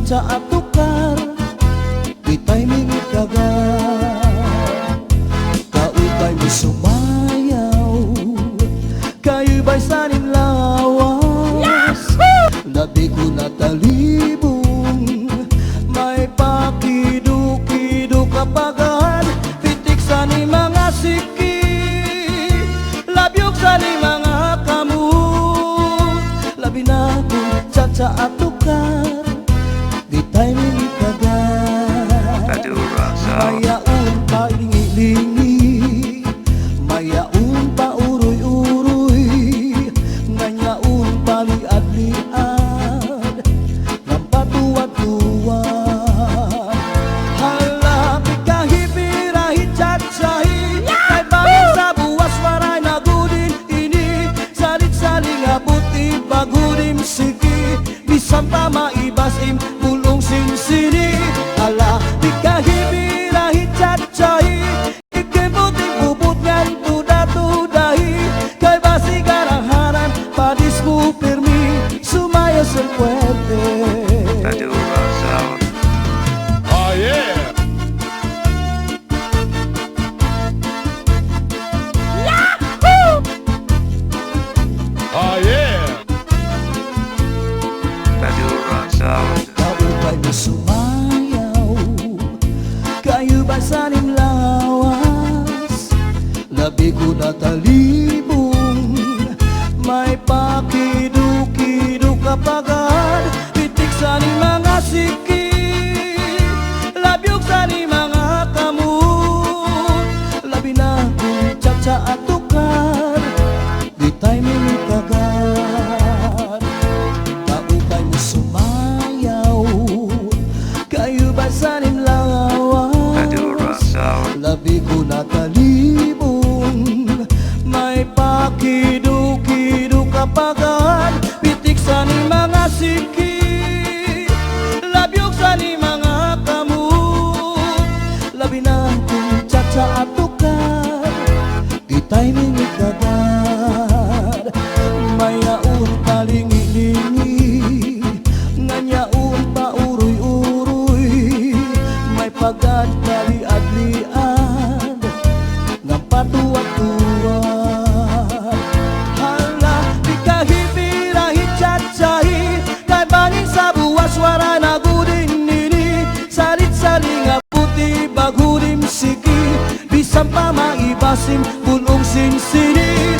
caca atukar kitay mingit kagat kautay mo sumayaw kayo ba'y sanin lawas labi ko natalibong may pakido-kido kapagan pitik sa ni mga siki labyog sa ni mga kamot labi na ko caca atukar kitay mingit kagat mayaon pa lingi-lingi mayaon pa uroy-uroy nganyaon pa liad-liad ng patuwad-tuwad halapi kahipirahi cacay kay bangin sa buwas waray nagudin ini salit-saling abuti bagudim siki bisan pa maibasim pulong sinsini halapi kahipirahi cacay ikibuti bubut ngan tuda-tudahi kay basi garahanan padis mo pirmi sumaya sa puwerte. Oh yeah! Yahoo! Oh yeah! Kaupay mo sumayaw kayo ba sanim lawas labi ko natalibong may pakido-kido kapagad pitik sa ni mga siki labyog sa ni mga kamot labi na kung caca atukar ditay mingit kagat kaupay mo sumayaw kayo ba sanim lawas labi ko natalibong may pakido-kido kapagan pitik sa ni mga siki labyog sa ni mga kamot labi na kung caca atukar kitay mingit kagat mayaon pa lingi-lingi nganyaon pa uroy-uroy may pagad na liad-liad ng patuwad-tuwad hala di kahipirahi cacay kay bangin sa buwas wara nagudin nini salit-saling aputi bagudim siki bisan pa maibasim pulong sinsini